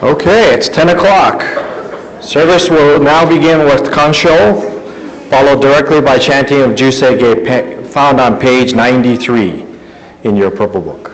Okay, it's 10 o'clock. Service will now begin with Kanshou, followed directly by chanting of Jusei found on page 93 in your purple book.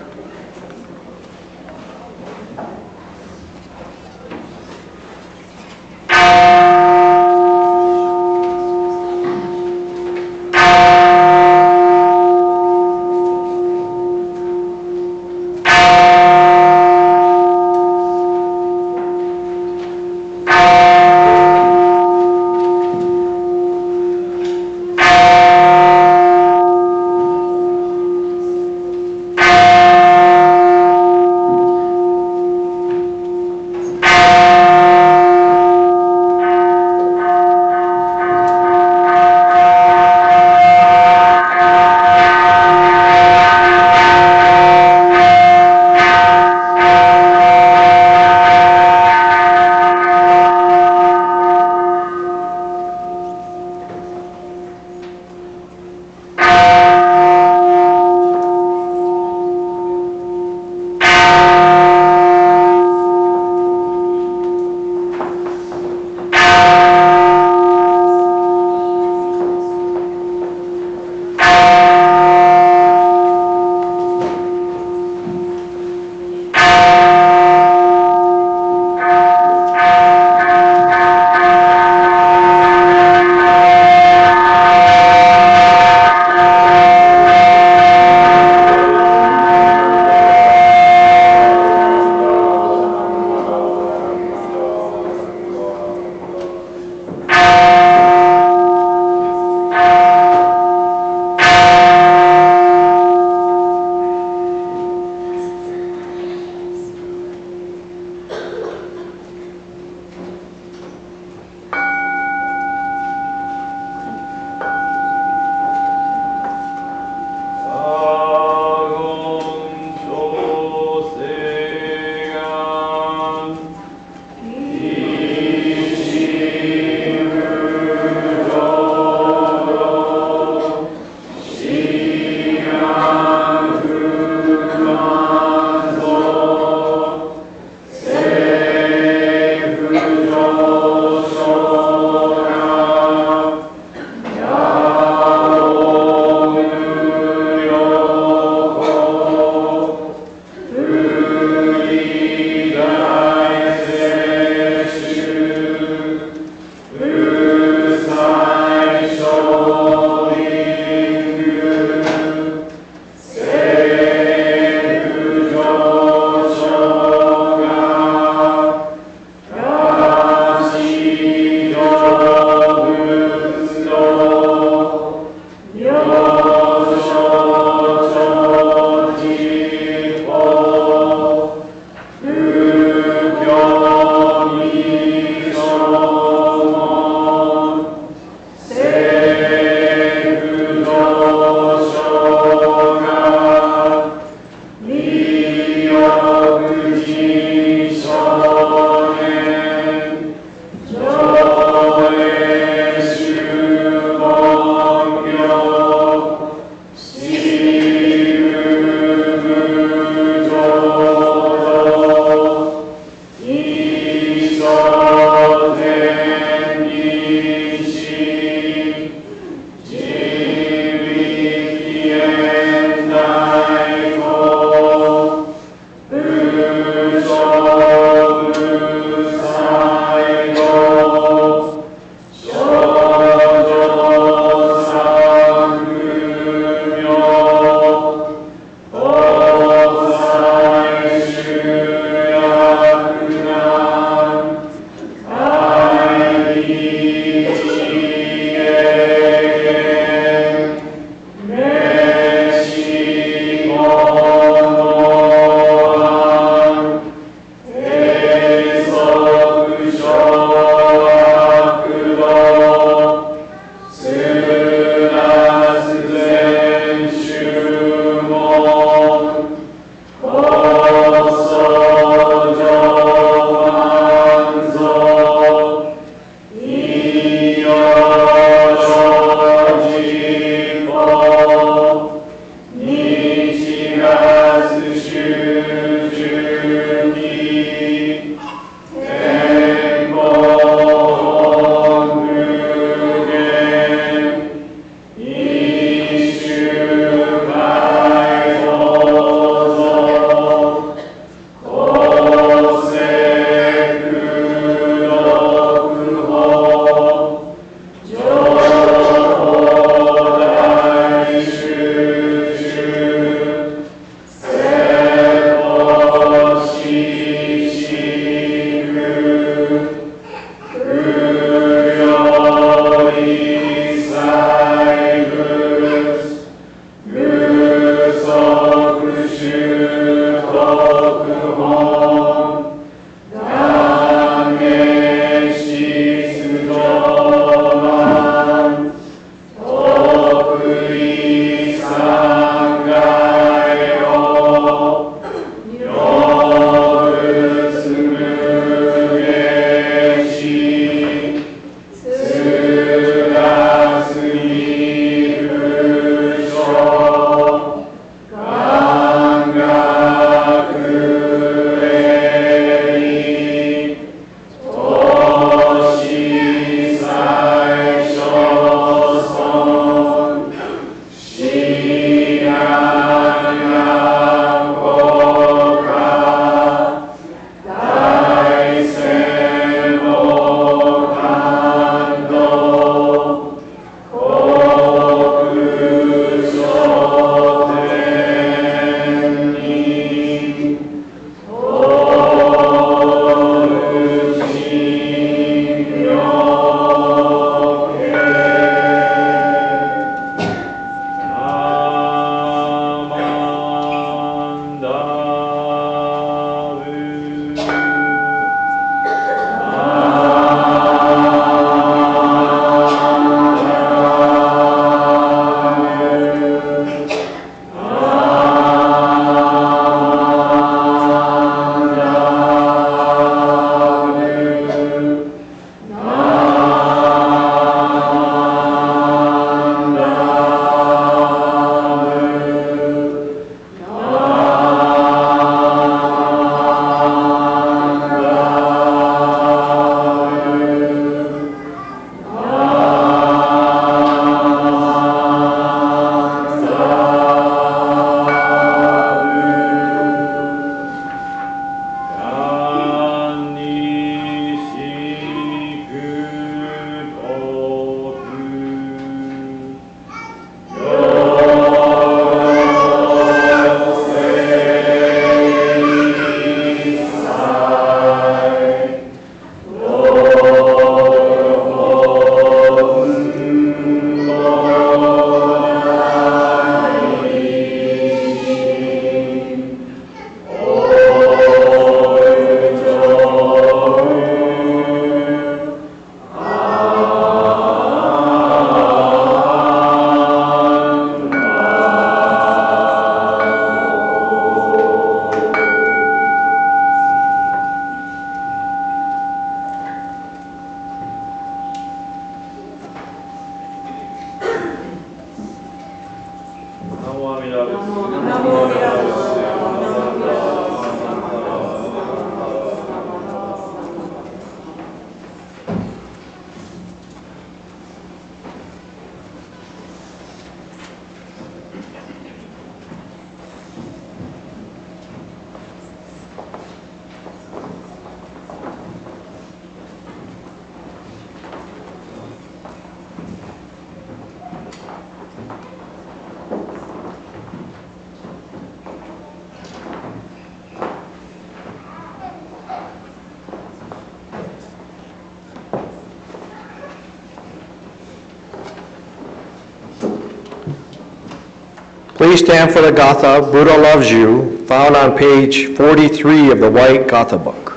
Please stand for the Gatha, Buddha Loves You, found on page 43 of the White Gatha book.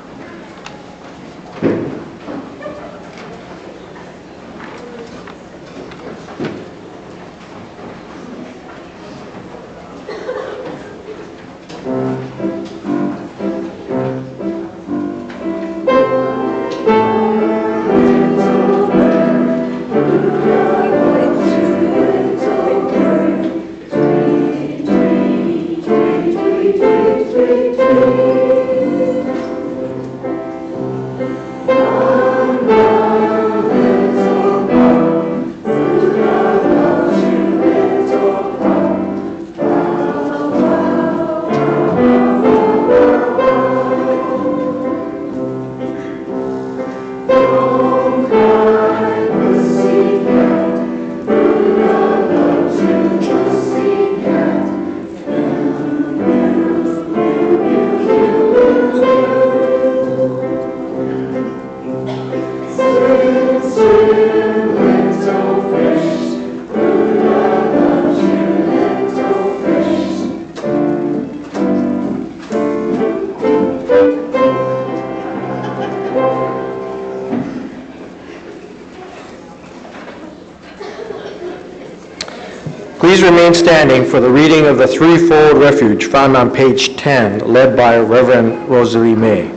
Please remain standing for the reading of the threefold refuge found on page 10, led by Reverend Rosalie May.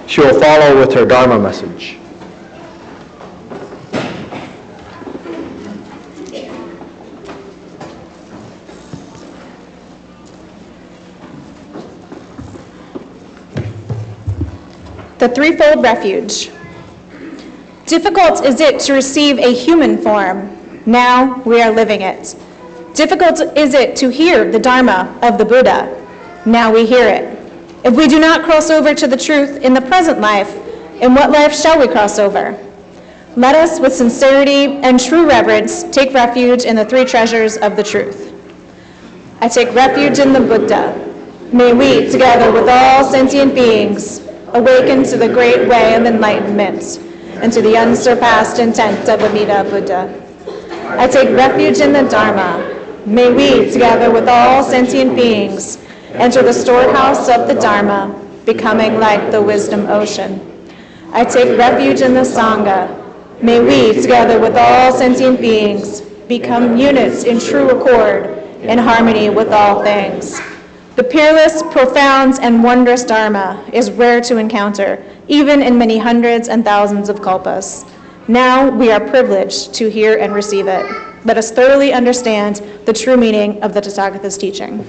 She will follow with her Dharma message. The threefold refuge. Difficult is it to receive a human form. Now we are living it. Difficult is it to hear the Dharma of the Buddha. Now we hear it. If we do not cross over to the truth in the present life, in what life shall we cross over? Let us, with sincerity and true reverence, take refuge in the three treasures of the truth. I take refuge in the Buddha. May we, together with all sentient beings, awaken to the great way of enlightenment and to the unsurpassed intent of Amida Buddha. I take refuge in the Dharma. May we, together with all sentient beings, enter the storehouse of the Dharma, becoming like the wisdom ocean. I take refuge in the Sangha. May we, together with all sentient beings, become units in true accord, in harmony with all things. The peerless, profound, and wondrous Dharma is rare to encounter, even in many hundreds and thousands of kalpas. Now we are privileged to hear and receive it. Let us thoroughly understand the true meaning of the Tathagata's teaching.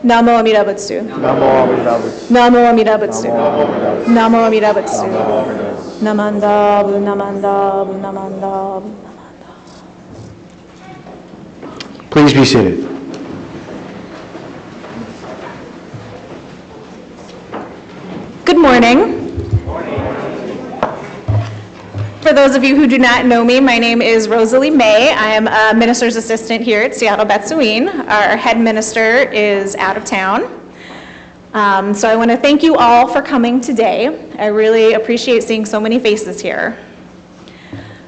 Namo Amida Betsuin. Namo Amida Betsuin. Namo Amida Betsuin. Namo Amida Betsuin. Namanda, Namanda, Namanda, Namanda. Please be seated. Good morning. For those of you who do not know me, my name is Rosalie May. I am a minister's assistant here at Seattle Betsuin. Our head minister is out of town. So I want to thank you all for coming today. I really appreciate seeing so many faces here.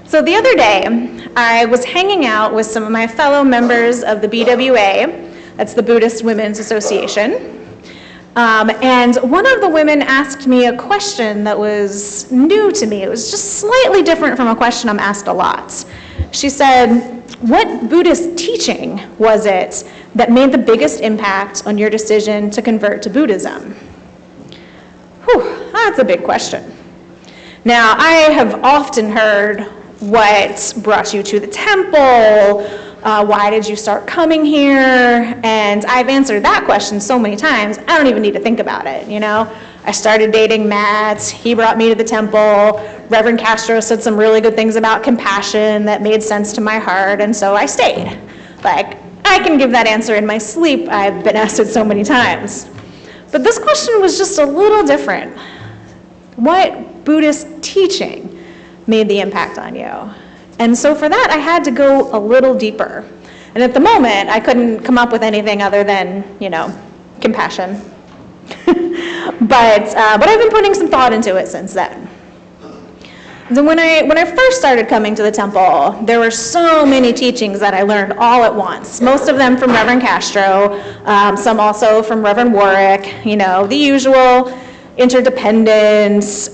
So the other day, I was hanging out with some of my fellow members of the BWA, that's the Buddhist Women's Association. And one of the women asked me a question that was new to me. It was just slightly different from a question I'm asked a lot. She said, what Buddhist teaching was it that made the biggest impact on your decision to convert to Buddhism? Whew, that's a big question. Now, I have often heard what brought you to the temple, why did you start coming here? And I've answered that question so many times, I don't even need to think about it, you know? I started dating Matt, he brought me to the temple, Reverend Castro said some really good things about compassion that made sense to my heart, and so I stayed. Like, I can give that answer in my sleep, I've been asked it so many times. But this question was just a little different. What Buddhist teaching made the impact on you? And so for that, I had to go a little deeper. And at the moment, I couldn't come up with anything other than, you know, compassion. But I've been putting some thought into it since then. So when I first started coming to the temple, there were so many teachings that I learned all at once. Most of them from Reverend Castro, some also from Reverend Warwick, you know, the usual interdependence,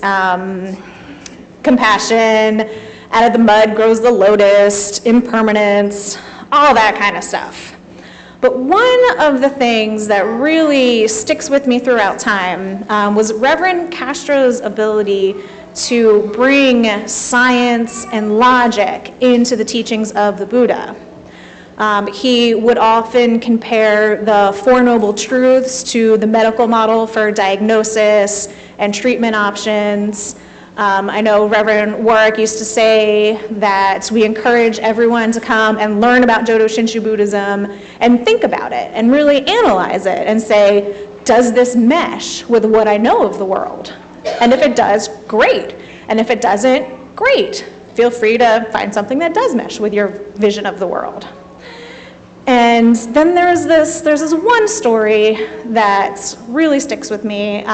compassion, out of the mud grows the lotus, impermanence, all that kind of stuff. But one of the things that really sticks with me throughout time was Reverend Castro's ability to bring science and logic into the teachings of the Buddha. He would often compare the Four Noble Truths to the medical model for diagnosis and treatment options. I know Reverend Warwick used to say that we encourage everyone to come and learn about Jodo Shinshu Buddhism and think about it and really analyze it and say, does this mesh with what I know of the world? And if it does, great. And if it doesn't, great. Feel free to find something that does mesh with your vision of the world. And then there's this one story that really sticks with me.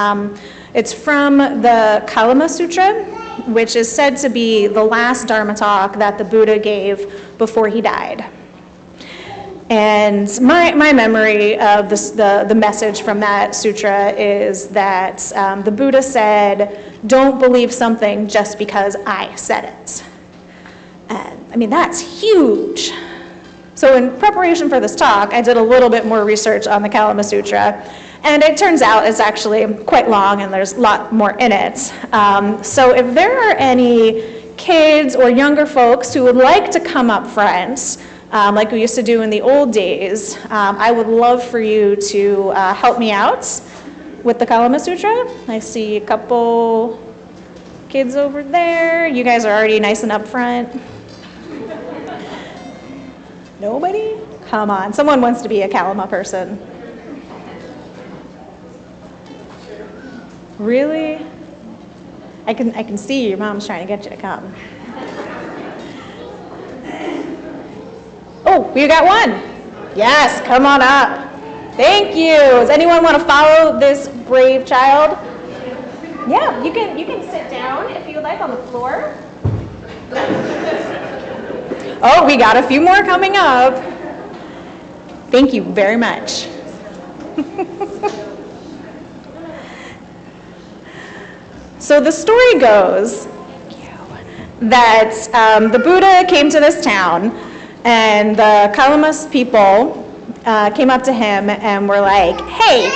It's from the Kalama Sutra, which is said to be the last Dharma talk that the Buddha gave before he died. And my memory of the message from that sutra is that the Buddha said, don't believe something just because I said it. And I mean, that's huge. So in preparation for this talk, I did a little bit more research on the Kalama Sutra, and it turns out it's actually quite long and there's a lot more in it. So if there are any kids or younger folks who would like to come up front, like we used to do in the old days, I would love for you to help me out with the Kalama Sutra. I see a couple kids over there. You guys are already nice and up front. Nobody? Come on, someone wants to be a Kalama person. Really? I can see your mom's trying to get you to come. Oh, we got one. Yes, come on up. Thank you. Does anyone want to follow this brave child? Yeah, you can sit down if you would like on the floor. Oh, we got a few more coming up. Thank you very much. So the story goes that the Buddha came to this town, and the Kalama people came up to him and were like, hey,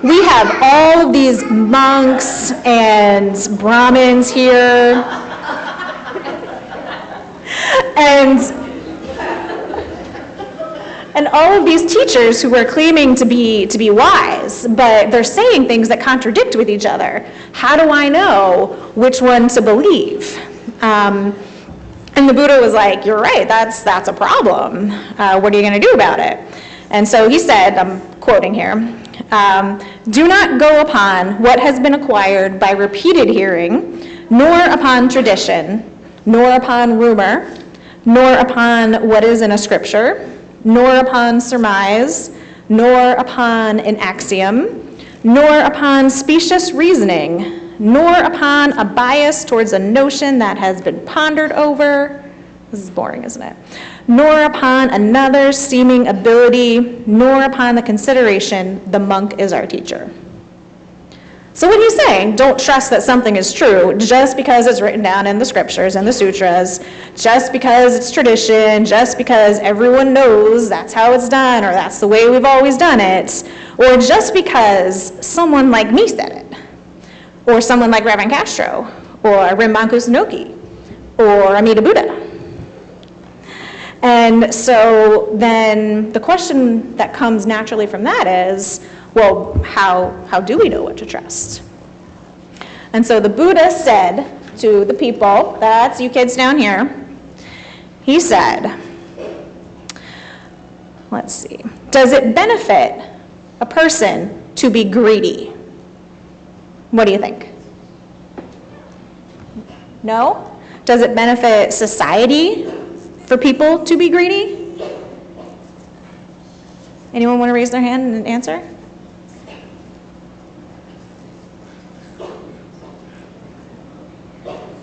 we have all of these monks and Brahmins here, and all of these teachers who are claiming to be wise, but they're saying things that contradict with each other. How do I know which one to believe? And the Buddha was like, you're right, that's a problem. What are you going to do about it? And so he said, I'm quoting here, do not go upon what has been acquired by repeated hearing, nor upon tradition, nor upon rumor, nor upon what is in a scripture, nor upon surmise, nor upon an axiom, nor upon specious reasoning, nor upon a bias towards a notion that has been pondered over. This is boring, isn't it? Nor upon another's seeming ability, nor upon the consideration, the monk is our teacher. So what he's saying, don't trust that something is true just because it's written down in the scriptures and the sutras, just because it's tradition, just because everyone knows that's how it's done or that's the way we've always done it, or just because someone like me said it, or someone like Reverend Castro, or Rinpoche Sunoki, or Amida Buddha. And so then the question that comes naturally from that is, well, how do we know what to trust? And so the Buddha said to the people, that's you kids down here, he said, let's see, does it benefit a person to be greedy? What do you think? No? Does it benefit society for people to be greedy? Anyone want to raise their hand and answer?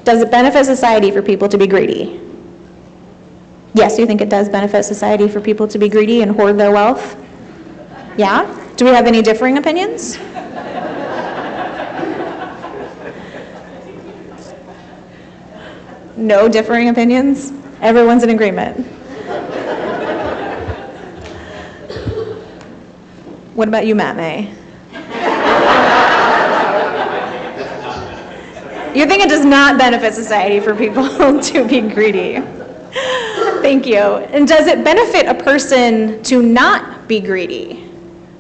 Does it benefit society for people to be greedy? Yes, you think it does benefit society for people to be greedy and hoard their wealth? Yeah? Do we have any differing opinions? No differing opinions? Everyone's in agreement. What about you, Matt May? You think it does not benefit society for people to be greedy? Thank you. And does it benefit a person to not be greedy?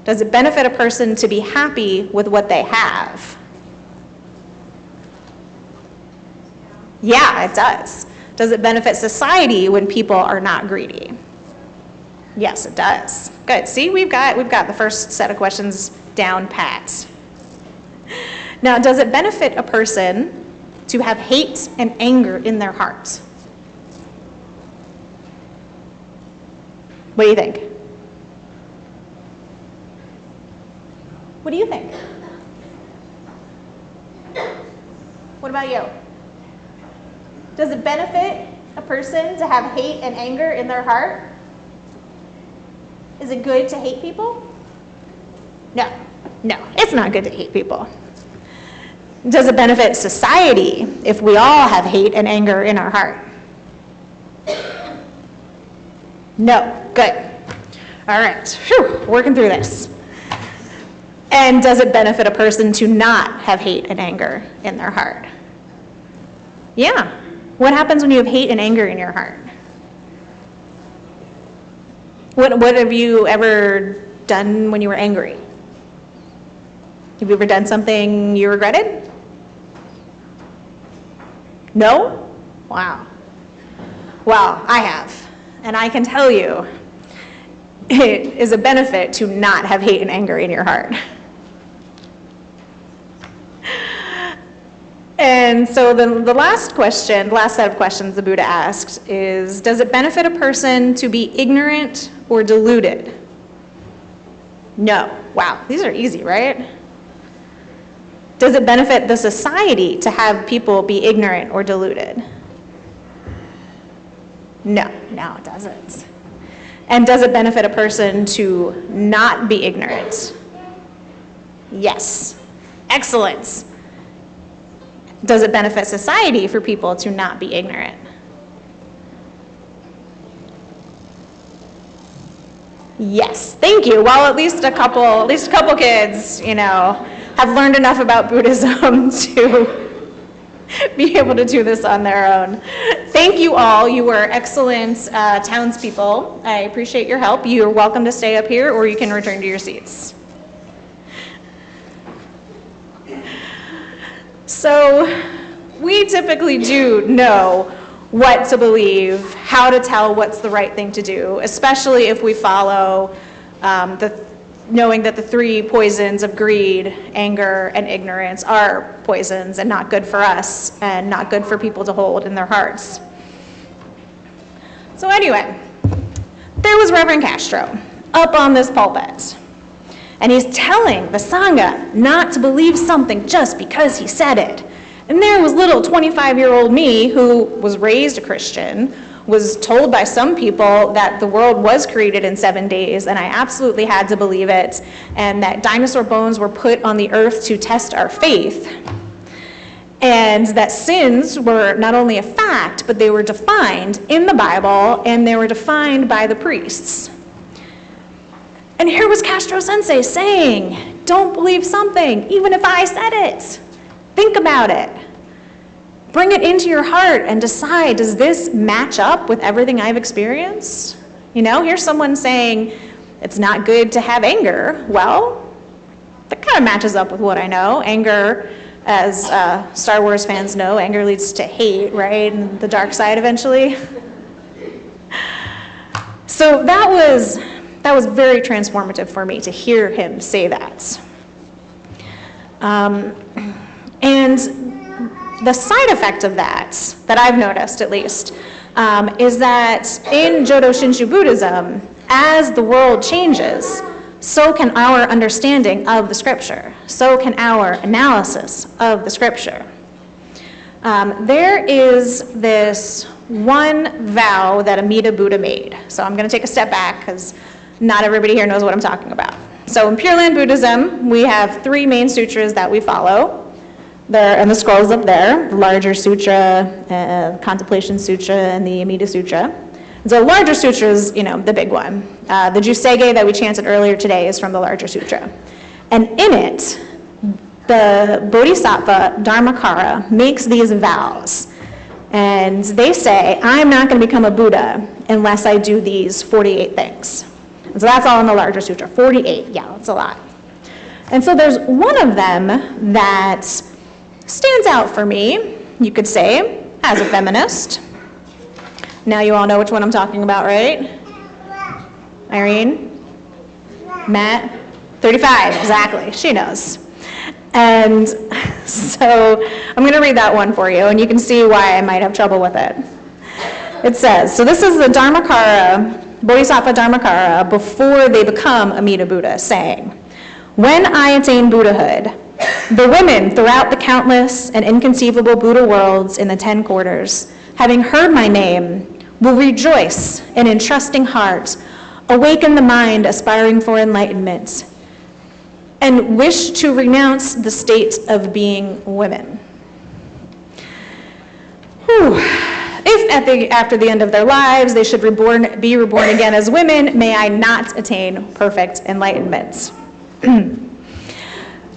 Does it benefit a person to be happy with what they have? Yeah, it does. Does it benefit society when people are not greedy? Yes, it does. Good. See, we've got the first set of questions down pat. Now, does it benefit a person to have hate and anger in their heart? What do you think? What do you think? What about you? Does it benefit a person to have hate and anger in their heart? Is it good to hate people? No, it's not good to hate people. Does it benefit society if we all have hate and anger in our heart? No, good. All right, whew, working through this. And does it benefit a person to not have hate and anger in their heart? Yeah. What happens when you have hate and anger in your heart? What have you ever done when you were angry? Have you ever done something you regretted? No? Wow. Well, I have. And I can tell you, it is a benefit to not have hate and anger in your heart. And so the last question, the last set of questions the Buddha asked is, does it benefit a person to be ignorant or deluded? No. Wow, these are easy, right? Does it benefit the society to have people be ignorant or deluded? No, it doesn't. And does it benefit a person to not be ignorant? Yes. Excellent. Does it benefit society for people to not be ignorant? Yes, thank you. Well, at least a couple kids, have learned enough about Buddhism to be able to do this on their own. Thank you all. You were excellent townspeople. I appreciate your help. You're welcome to stay up here, or you can return to your seats. So we typically do know what to believe, how to tell what's the right thing to do, especially if we follow knowing that the three poisons of greed, anger, and ignorance are poisons and not good for us and not good for people to hold in their hearts. So anyway, there was Reverend Castro up on this pulpit. And he's telling the Sangha not to believe something just because he said it. And there was little 25-year-old me who was raised a Christian, was told by some people that the world was created in 7 days, and I absolutely had to believe it, and that dinosaur bones were put on the earth to test our faith, and that sins were not only a fact, but they were defined in the Bible, and they were defined by the priests. And here was Castro Sensei saying, don't believe something, even if I said it. Think about it. Bring it into your heart and decide, does this match up with everything I've experienced? Here's someone saying it's not good to have anger. Well, that kind of matches up with what I know. Anger, as Star Wars fans know, anger leads to hate, right? And the dark side eventually. So that was very transformative for me to hear him say that. And the side effect of that I've noticed at least, is that in Jodo Shinshu Buddhism, as the world changes, so can our understanding of the scripture, so can our analysis of the scripture. There is this one vow that Amida Buddha made. So I'm going to take a step back because not everybody here knows what I'm talking about. So in Pure Land Buddhism, we have 3 main sutras that we follow. They're in the scrolls up there, the Larger Sutra, Contemplation Sutra, and the Amida Sutra. The Larger Sutra is, the big one. The Jusege that we chanted earlier today is from the Larger Sutra. And in it, the Bodhisattva Dharmakara makes these vows. And they say, I'm not going to become a Buddha unless I do these 48 things. And so that's all in the Larger Sutra, 48, yeah, that's a lot. And so there's one of them that stands out for me, you could say, as a feminist. Now you all know which one I'm talking about, right? Irene? Matt? 35, exactly, she knows. And so I'm going to read that one for you, and you can see why I might have trouble with it. It says, so this is the Dharmakara, Bodhisattva Dharmakara, before they become Amida Buddha, saying, when I attain Buddhahood, the women throughout the countless and inconceivable Buddha worlds in the 10 quarters, having heard my name, will rejoice in entrusting heart, awaken the mind aspiring for enlightenment, and wish to renounce the state of being women. Whew. If after the end of their lives they should be reborn again as women, may I not attain perfect enlightenment.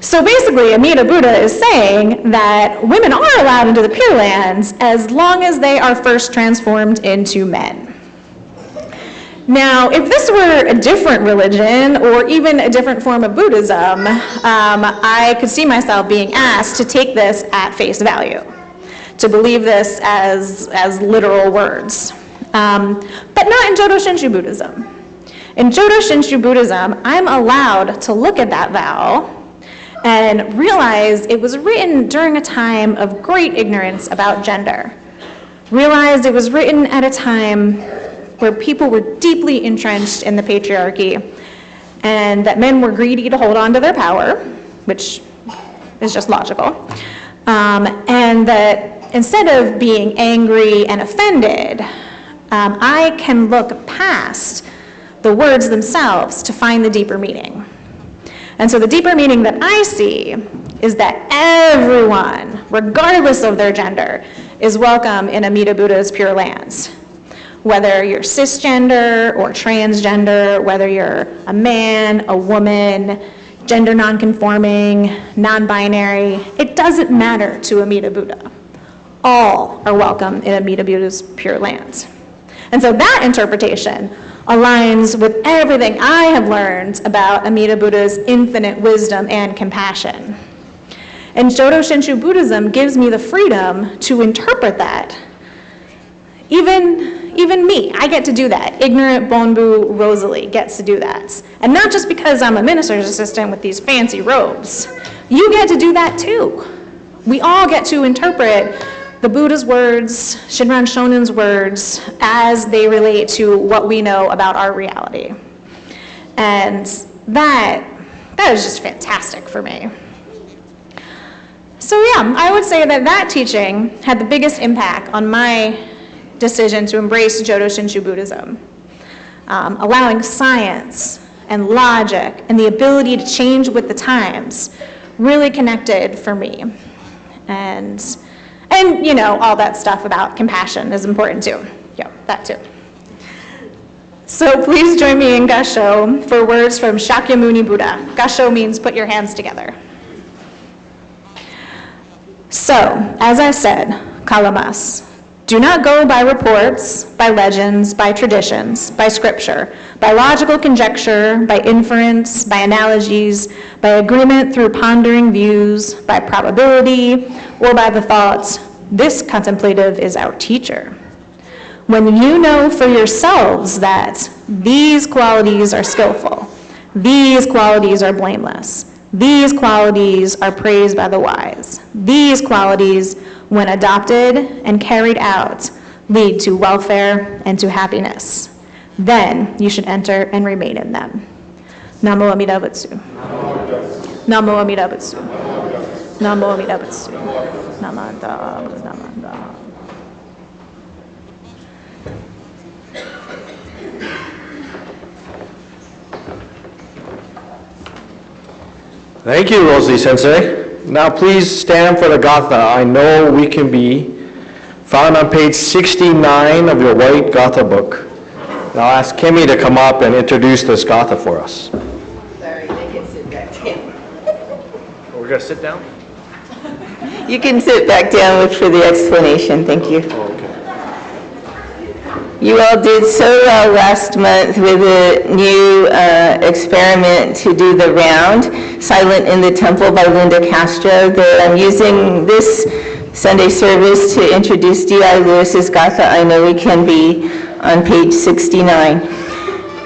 So basically, Amida Buddha is saying that women are allowed into the Pure Lands as long as they are first transformed into men. Now, if this were a different religion or even a different form of Buddhism, I could see myself being asked to take this at face value, to believe this as literal words. But not in Jodo Shinshu Buddhism. In Jodo Shinshu Buddhism, I'm allowed to look at that vow and realize it was written during a time of great ignorance about gender. Realized it was written at a time where people were deeply entrenched in the patriarchy and that men were greedy to hold on to their power, which is just logical, and that instead of being angry and offended, I can look past the words themselves to find the deeper meaning. And so the deeper meaning that I see is that everyone, regardless of their gender, is welcome in Amida Buddha's Pure Lands. Whether you're cisgender or transgender, whether you're a man, a woman, gender nonconforming, non-binary, it doesn't matter to Amida Buddha. All are welcome in Amida Buddha's Pure Lands. And so that interpretation aligns with everything I have learned about Amida Buddha's infinite wisdom and compassion. And Jodo Shinshu Buddhism gives me the freedom to interpret that. Even me, I get to do that. Ignorant Bonbu Rosalie gets to do that. And not just because I'm a minister's assistant with these fancy robes. You get to do that too. We all get to interpret the Buddha's words, Shinran Shonen's words, as they relate to what we know about our reality. And that is just fantastic for me. So yeah, I would say that teaching had the biggest impact on my decision to embrace Jodo Shinshu Buddhism, allowing science and logic and the ability to change with the times really connected for me. And you know, all that stuff about compassion is important too. Yeah, that too. So please join me in Gasho for words from Shakyamuni Buddha. Gasho means put your hands together. So, as I said, Kalamas, do not go by reports, by legends, by traditions, by scripture, by logical conjecture, by inference, by analogies, by agreement through pondering views, by probability, or by the thoughts, this contemplative is our teacher. When you know for yourselves that these qualities are skillful, these qualities are blameless, these qualities are praised by the wise, these qualities, when adopted and carried out, lead to welfare and to happiness, then you should enter and remain in them. Namo Amida Butsu. Namo Amida Butsu. Namo Amida Butsu. Namada. Namada. Thank you, Rosalie Sensei. Now please stand for the Gatha. I know we can be, found on page 69 of your white Gatha book. And I'll ask Kimmy to come up and introduce this Gatha for us. Sorry, they can sit back down. We're going to sit down? You can sit back down for the explanation, thank you. Okay. You all did so well last month with a new experiment to do the round, Silent in the Temple by Linda Castro, that I'm using this Sunday service to introduce D.I. Lewis's Gatha, I Know We Can Be, on page 69.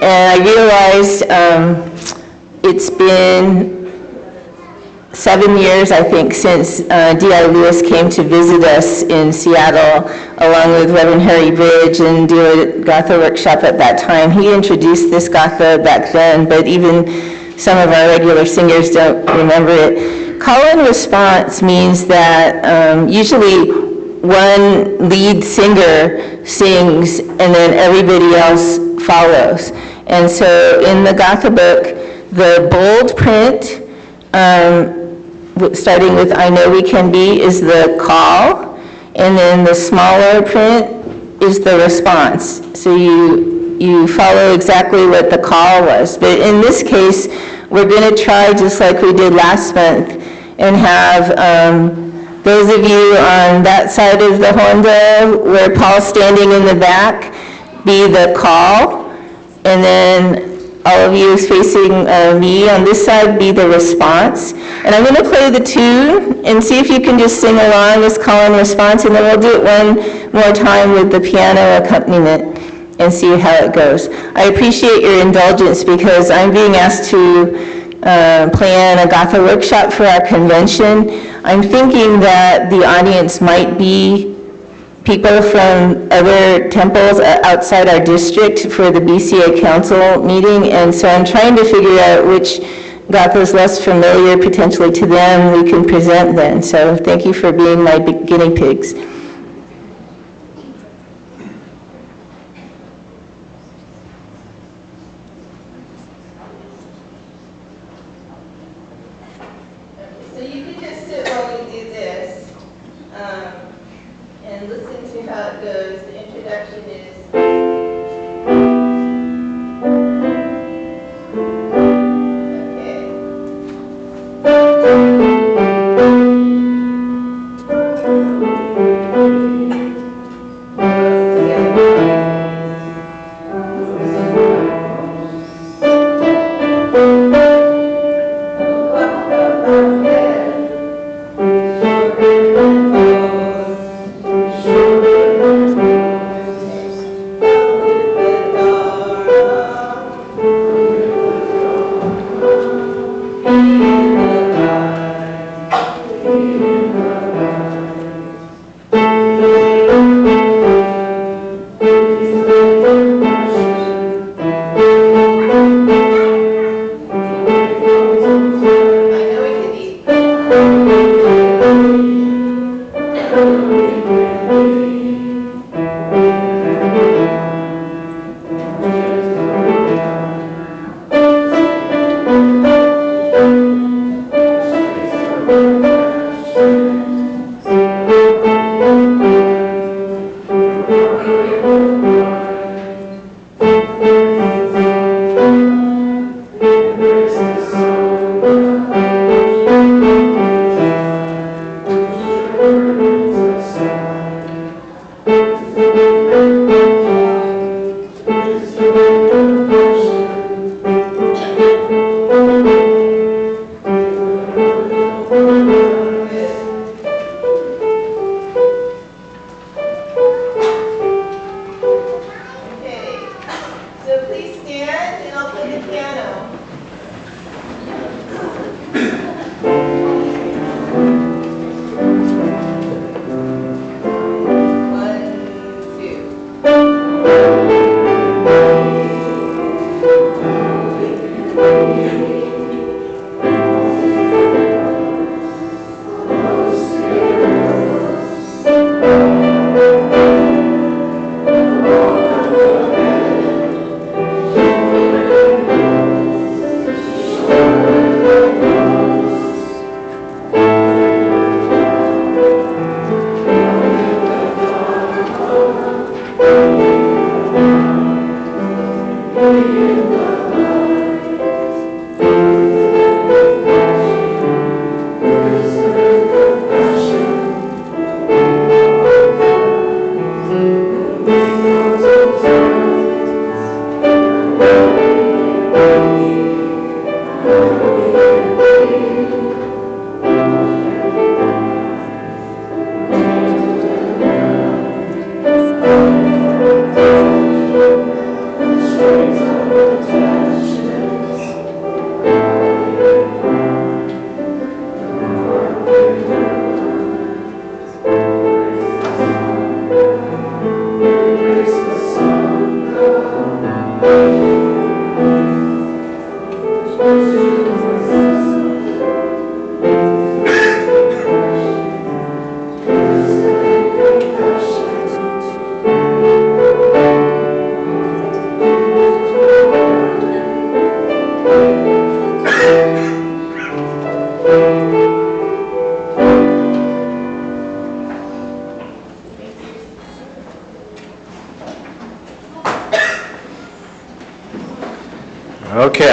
And I realized it's been 7 years, I think, since D.I. Lewis came to visit us in Seattle, along with Reverend Harry Bridge, and do a Gatha workshop at that time. He introduced this Gatha back then, but even some of our regular singers don't remember it. Call and response means that usually one lead singer sings and then everybody else follows. And so in the Gatha book, the bold print, starting with I Know We Can Be, is the call, and then the smaller print is the response. So you follow exactly what the call was. But in this case, we're going to try, just like we did last month, and have those of you on that side of the Honda, where Paul's standing in the back, be the call, and then all of you facing me on this side be the response. And I'm going to play the tune and see if you can just sing along this call and response, and then we'll do it one more time with the piano accompaniment and see how it goes. I appreciate your indulgence because I'm being asked to plan a Gotha workshop for our convention. I'm thinking that the audience might be people from other temples outside our district for the BCA council meeting, and so I'm trying to figure out which Gotha is less familiar potentially to them we can present then. So thank you for being my guinea pigs. So you can just sit while we do this and listen to how it goes. The introduction is...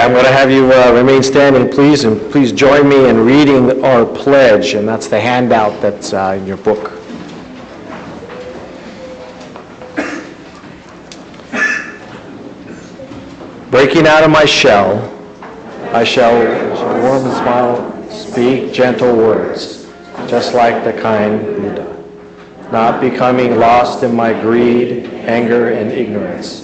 I'm going to have you remain standing, please, and please join me in reading our pledge, and that's the handout that's in your book. Breaking out of my shell, I shall warm and smile, speak gentle words, just like the kind Buddha. Not becoming lost in my greed, anger, and ignorance,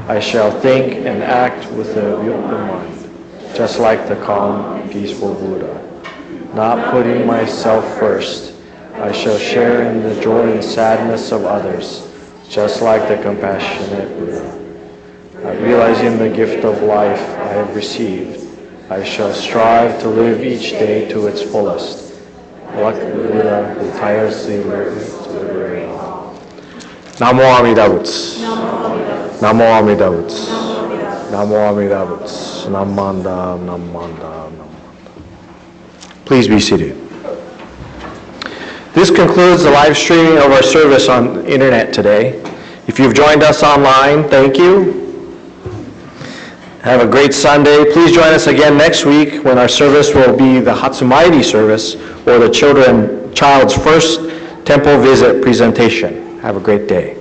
I shall think and act with a open mind, just like the calm, peaceful Buddha. Not putting myself first, I shall share in the joy and sadness of others, just like the compassionate Buddha. Realizing the gift of life I have received, I shall strive to live each day to its fullest, like the Buddha who tirelessly lived to liberate all. Namo Amida Butsu. Namo Amida Butsu. Namo Amida Butsu. Namanda, Namanda, Namanda. Please be seated. This concludes the live streaming of our service on the internet today. If you've joined us online, thank you. Have a great Sunday. Please join us again next week when our service will be the Hatsumairi service, or the child's first temple visit presentation. Have a great day.